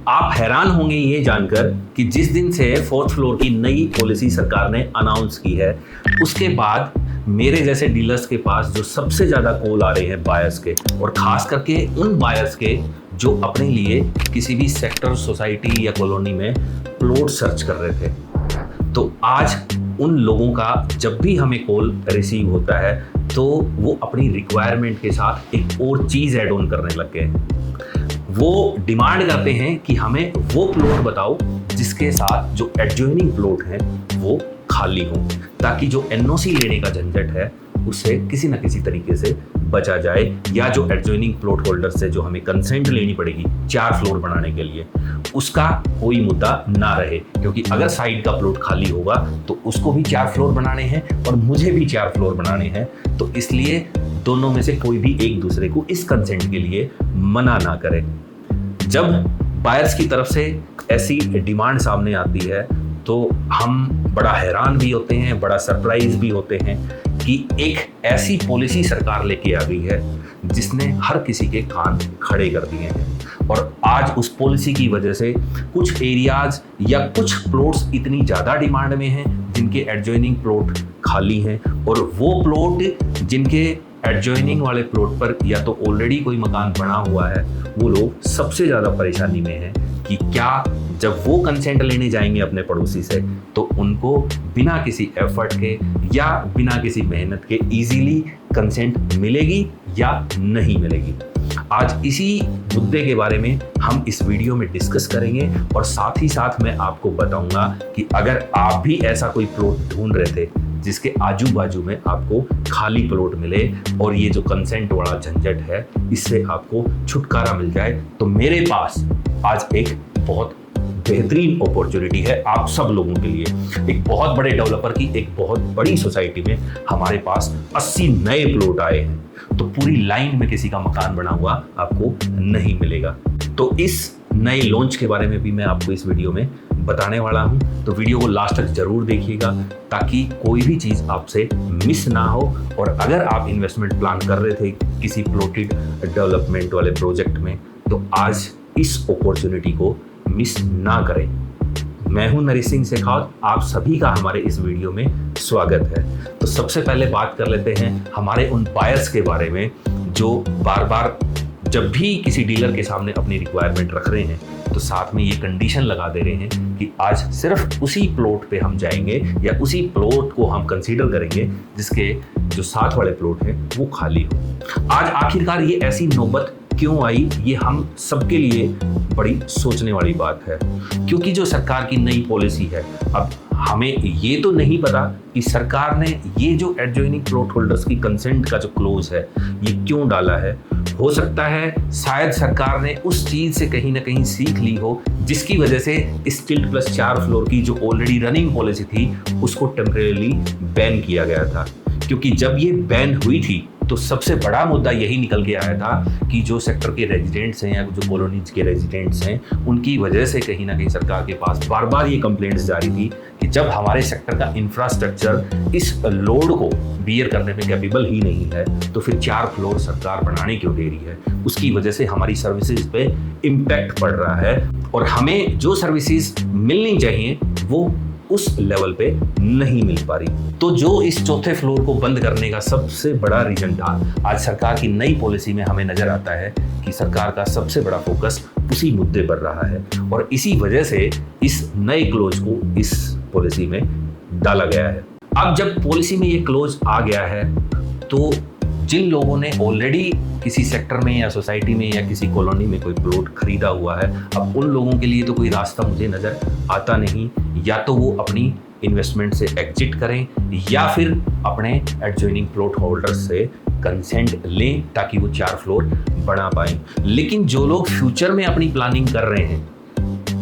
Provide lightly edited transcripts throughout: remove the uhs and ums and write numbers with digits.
आप हैरान होंगे ये जानकर कि जिस दिन से फोर्थ फ्लोर की नई पॉलिसी सरकार ने अनाउंस की है, उसके बाद मेरे जैसे डीलर्स के पास जो सबसे ज़्यादा कॉल आ रहे हैं बायर्स के, और ख़ास करके उन बायर्स के जो अपने लिए किसी भी सेक्टर, सोसाइटी या कॉलोनी में प्लॉट सर्च कर रहे थे। तो आज उन लोगों का जब भी हमें कॉल रिसीव होता है तो वो अपनी रिक्वायरमेंट के साथ एक और चीज़ ऐड ऑन करने लग गए हैं। वो डिमांड करते हैं कि हमें वो प्लॉट बताओ जिसके साथ जो एडजॉइनिंग प्लॉट हैं वो खाली हो, ताकि जो एनओसी लेने का झंझट है उससे किसी न किसी तरीके से बचा जाए, या जो एडजॉइनिंग प्लॉट होल्डर से जो हमें कंसेंट लेनी पड़ेगी 4 फ्लोर बनाने के लिए, उसका कोई मुद्दा ना रहे। क्योंकि अगर साइड का प्लॉट खाली होगा तो उसको भी 4 फ्लोर बनाने हैं और मुझे भी 4 फ्लोर बनाने हैं, तो इसलिए दोनों में से कोई भी एक दूसरे को इस कंसेंट के लिए मना ना करे। जब बायर्स की तरफ से ऐसी डिमांड सामने आती है तो हम बड़ा हैरान भी होते हैं, बड़ा सरप्राइज भी होते हैं कि एक ऐसी पॉलिसी सरकार लेके आ गई है जिसने हर किसी के कान खड़े कर दिए हैं। और आज उस पॉलिसी की वजह से कुछ एरियाज या कुछ प्लॉट्स इतनी ज़्यादा डिमांड में हैं जिनके एडजॉइनिंग प्लॉट खाली हैं, और वो प्लॉट जिनके एडजॉइनिंग वाले प्लॉट पर या तो ऑलरेडी कोई मकान बना हुआ है, वो लोग सबसे ज़्यादा परेशानी में हैं कि क्या जब वो कंसेंट लेने जाएंगे अपने पड़ोसी से तो उनको बिना किसी एफर्ट के या बिना किसी मेहनत के इजीली कंसेंट मिलेगी या नहीं मिलेगी। आज इसी मुद्दे के बारे में हम इस वीडियो में डिस्कस करेंगे, और साथ ही साथ मैं आपको बताऊंगा कि अगर आप भी ऐसा कोई प्लॉट ढूंढ रहे थे जिसके आजू बाजू में आपको खाली प्लॉट मिले और ये जो कंसेंट वाला झंझट है इससे आपको छुटकारा मिल जाए, तो मेरे पास आज एक बहुत बेहतरीन अपॉर्चुनिटी है आप सब लोगों के लिए। एक बहुत बड़े डेवलपर की एक बहुत बड़ी सोसाइटी में हमारे पास 80 नए प्लॉट आए हैं, तो पूरी लाइन में किसी का मकान बना हुआ आपको नहीं मिलेगा। तो इस नए लॉन्च के बारे में भी मैं आपको इस वीडियो में बताने वाला हूं, तो वीडियो को लास्ट तक जरूर देखिएगा ताकि कोई भी चीज़ आपसे मिस ना हो। और अगर आप इन्वेस्टमेंट प्लान कर रहे थे किसी प्लॉटेड डेवलपमेंट वाले प्रोजेक्ट में, तो आज इस अपॉर्चुनिटी को मिस ना करें। मैं हूं नरेश सिंह शेखावत, आप सभी का हमारे इस वीडियो में स्वागत है। तो सबसे पहले बात कर लेते हैं हमारे उन बायर्स के बारे में जो बार बार जब भी किसी डीलर के सामने अपनी रिक्वायरमेंट रख रहे हैं तो साथ में ये कंडीशन लगा दे रहे हैं कि आज सिर्फ उसी प्लॉट पे हम जाएंगे या उसी प्लॉट को हम कंसीडर करेंगे जिसके जो साथ वाले प्लॉट हैं वो खाली हो। आज आखिरकार ये ऐसी नौबत क्यों आई, ये हम सबके लिए बड़ी सोचने वाली बात है। क्योंकि जो सरकार की नई पॉलिसी है, अब हमें ये तो नहीं पता कि सरकार ने ये जो एडजॉइनिंग प्लॉट होल्डर्स की कंसेंट का जो क्लोज है ये क्यों डाला है। हो सकता है शायद सरकार ने उस चीज़ से कहीं ना कहीं सीख ली हो जिसकी वजह से इस टिल्ट प्लस 4 फ्लोर की जो ऑलरेडी रनिंग पॉलिसी थी उसको टेम्परेरी बैन किया गया था। क्योंकि जब ये बैन हुई थी तो सबसे बड़ा मुद्दा यही निकल के आया था कि जो सेक्टर के रेजिडेंट्स हैं या जो कॉलोनीज के रेजिडेंट्स हैं उनकी वजह से कहीं ना कहीं सरकार के पास बार बार ये कंप्लेंट्स जारी थी कि जब हमारे सेक्टर का इंफ्रास्ट्रक्चर इस लोड को बियर करने में कैपेबल ही नहीं है तो फिर 4 फ्लोर सरकार बनाने क्यों दे रही है। उसकी वजह से हमारी सर्विसेज पे इम्पैक्ट पड़ रहा है और हमें जो सर्विसेज मिलनी चाहिए वो उस लेवल पे नहीं मिल पा रही। तो जो इस चौथे फ्लोर को बंद करने का सबसे बड़ा रीजन था, आज सरकार की नई पॉलिसी में हमें नजर आता है कि सरकार का सबसे बड़ा फोकस उसी मुद्दे पर रहा है, और इसी वजह से इस नए क्लोज को इस पॉलिसी में डाला गया है। अब जब पॉलिसी में ये क्लोज आ गया है तो जिन लोगों ने ऑलरेडी किसी सेक्टर में या सोसाइटी में या किसी कॉलोनी में कोई प्लॉट खरीदा हुआ है, अब उन लोगों के लिए तो कोई रास्ता मुझे नज़र आता नहीं। या तो वो अपनी इन्वेस्टमेंट से एग्जिट करें या फिर अपने एडजॉइनिंग प्लॉट होल्डर से कंसेंट लें ताकि वो 4 फ्लोर बना पाएं। लेकिन जो लोग फ्यूचर में अपनी प्लानिंग कर रहे हैं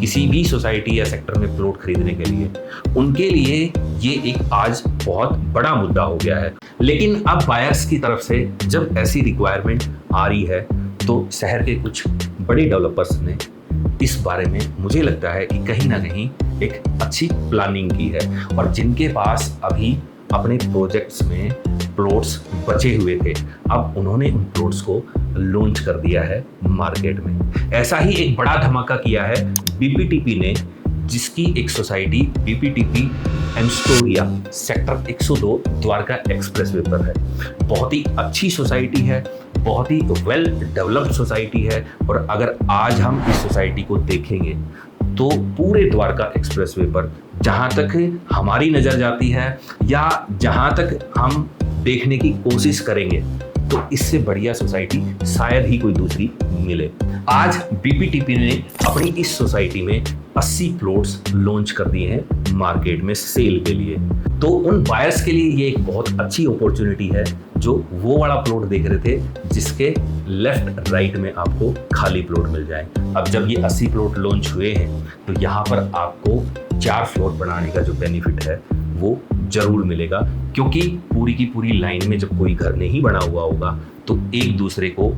किसी भी सोसाइटी या सेक्टर में प्लॉट खरीदने के लिए, उनके लिए ये एक आज बहुत बड़ा मुद्दा हो गया है। लेकिन अब बायर्स की तरफ से जब ऐसी रिक्वायरमेंट आ रही है तो शहर के कुछ बड़े डेवलपर्स ने इस बारे में मुझे लगता है कि कहीं ना कहीं एक अच्छी प्लानिंग की है, और जिनके पास अभी अपने प्रोजेक्ट्स में प्लॉट्स बचे हुए थे अब उन्होंने उन प्लॉट्स को लॉन्च कर दिया है मार्केट में। ऐसा ही एक बड़ा धमाका किया है बीपीटीपी ने, जिसकी एक society BPTP Amstoria sector 102 Dwarka expressway पर है। बहुत ही अच्छी सोसाइटी है, बहुत ही वेल डेवलप्ड सोसाइटी है। और अगर आज हम इस सोसाइटी को देखेंगे तो पूरे द्वारका एक्सप्रेसवे पर जहाँ तक हमारी नज़र जाती है या जहाँ तक हम देखने की कोशिश करेंगे, तो इससे बढ़िया सोसाइटी शायद ही कोई दूसरी मिले। आज बीपीटीपी ने अपनी इस सोसाइटी में 80 प्लॉट्स लॉन्च कर दिए हैं मार्केट में सेल के लिए। तो उन बायर्स के लिए ये एक बहुत अच्छी अपॉर्चुनिटी है जो वो वाला प्लॉट देख रहे थे जिसके लेफ्ट राइट में आपको खाली प्लॉट मिल जाए। अब जब ये 80 प्लॉट लॉन्च हुए हैं तो यहाँ पर आपको 4 फ्लोर बनाने का जो बेनिफिट है वो जरूर मिलेगा, क्योंकि पूरी की पूरी लाइन में जब कोई घर नहीं बना हुआ होगा तो एक दूसरे को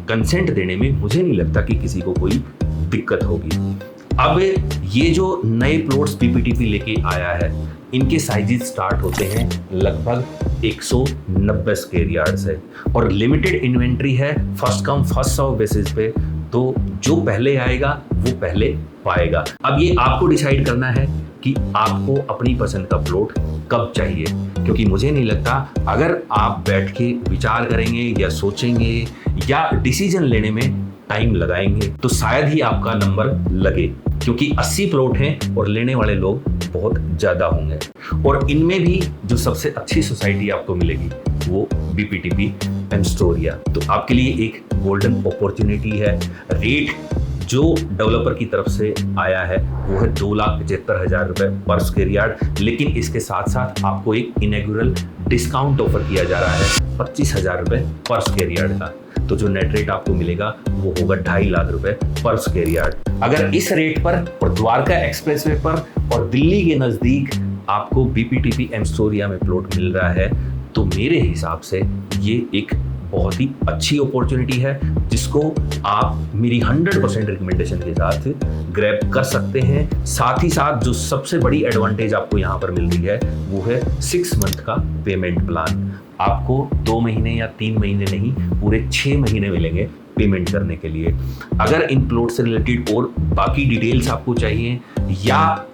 कंसेंट देने में मुझे नहीं लगता कि किसी को कोई दिक्कत होगी। अब ये जो नए प्लॉट्स बीपीटीपी लेके आया है, इनके साइजेस स्टार्ट होते हैं लगभग 190 स्क्वायर यार्ड से, और लिमिटेड इन्वेंट्री है, first come first serve basis पे। तो जो पहले आएगा वो पहले पाएगा। अब ये आपको डिसाइड करना है कि आपको अपनी पसंद का प्लॉट कब चाहिए, क्योंकि मुझे नहीं लगता अगर आप बैठ के विचार करेंगे या सोचेंगे या डिसीजन लेने में टाइम लगाएंगे तो शायद ही आपका नंबर लगे, क्योंकि 80 प्लॉट हैं और लेने वाले लोग बहुत ज़्यादा होंगे। और इनमें भी जो सबसे अच्छी सोसाइटी आपको मिलेगी वो बीपीटीपी एम्स्टोरिया। तो आपके लिए एक गोल्डन अपॉर्चुनिटी है। रेट जो डेवलपर की तरफ से आया है वो है 2,75,000 रुपये पर स्क्वायर यार्ड, लेकिन इसके साथ साथ आपको एक इनॉग्रेशन डिस्काउंट ऑफर किया जा रहा है 25,000 रुपये पर स्क्वायर यार्ड का। तो जो नेट रेट आपको मिलेगा वो होगा 2.5 लाख रुपए पर स्क्वायर यार्ड। अगर इस रेट पर और द्वारका एक्सप्रेसवे पर और दिल्ली के नज़दीक आपको बीपीटीपी एम्स्टोरिया में प्लॉट मिल रहा है तो मेरे हिसाब से ये एक बहुत ही अच्छी अपॉर्चुनिटी है जिसको आप मेरी 100% रिकमेंडेशन के साथ ग्रैब कर सकते हैं। साथ ही साथ जो सबसे बड़ी एडवांटेज आपको यहाँ पर मिल रही है वो है 6 मंथ का पेमेंट प्लान। आपको 2 महीने या 3 महीने नहीं, पूरे 6 महीने मिलेंगे पेमेंट करने के लिए। अगर इन प्लॉट से रिलेटेड और बाकी डिटेल्स आपको चाहिए, या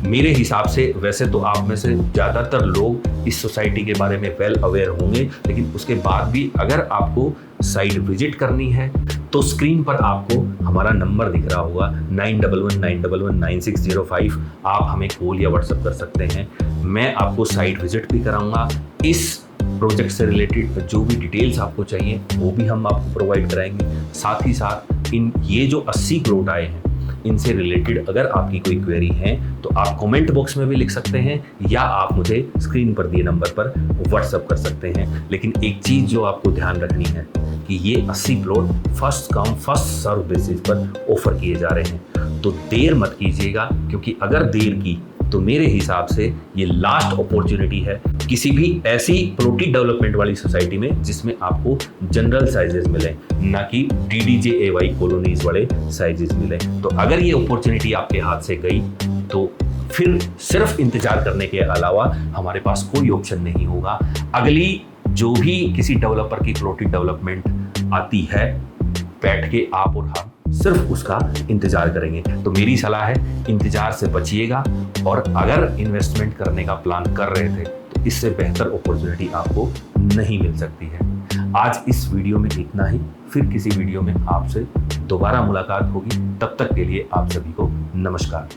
मेरे हिसाब से वैसे तो आप में से ज़्यादातर लोग इस सोसाइटी के बारे में वेल अवेयर होंगे, लेकिन उसके बाद भी अगर आपको साइट विजिट करनी है तो स्क्रीन पर आपको हमारा नंबर दिख रहा होगा 9119119605। आप हमें कॉल या व्हाट्सएप कर सकते हैं। मैं आपको साइट विजिट भी कराऊंगा। इस प्रोजेक्ट से रिलेटेड जो भी डिटेल्स आपको चाहिए वो भी हम आपको प्रोवाइड कराएंगे। साथ ही साथ ये जो 80 प्लॉट आए हैं इनसे रिलेटेड अगर आपकी कोई क्वेरी है तो आप कमेंट बॉक्स में भी लिख सकते हैं या आप मुझे स्क्रीन पर दिए नंबर पर व्हाट्सएप कर सकते हैं। लेकिन एक चीज़ जो आपको ध्यान रखनी है कि ये 80 plot first come first serve basis पर ऑफर किए जा रहे हैं, तो देर मत कीजिएगा, क्योंकि अगर देर की तो मेरे हिसाब से ये लास्ट अपॉर्चुनिटी है किसी भी ऐसी प्लॉटेड डेवलपमेंट वाली सोसाइटी में जिसमें आपको जनरल साइजेस मिले, ना कि DDJAY कॉलोनीज वाले साइजेस मिले। तो अगर ये अपॉर्चुनिटी आपके हाथ से गई तो फिर सिर्फ इंतजार करने के अलावा हमारे पास कोई ऑप्शन नहीं होगा। अगली जो भी किसी डेवलपर की प्लॉटेड डेवलपमेंट आती है, बैठ के आप और हम सिर्फ उसका इंतजार करेंगे। तो मेरी सलाह है इंतजार से बचिएगा, और अगर इन्वेस्टमेंट करने का प्लान कर रहे थे तो इससे बेहतर अपॉर्चुनिटी आपको नहीं मिल सकती है। आज इस वीडियो में इतना ही, फिर किसी वीडियो में आपसे दोबारा मुलाकात होगी। तब तक के लिए आप सभी को नमस्कार।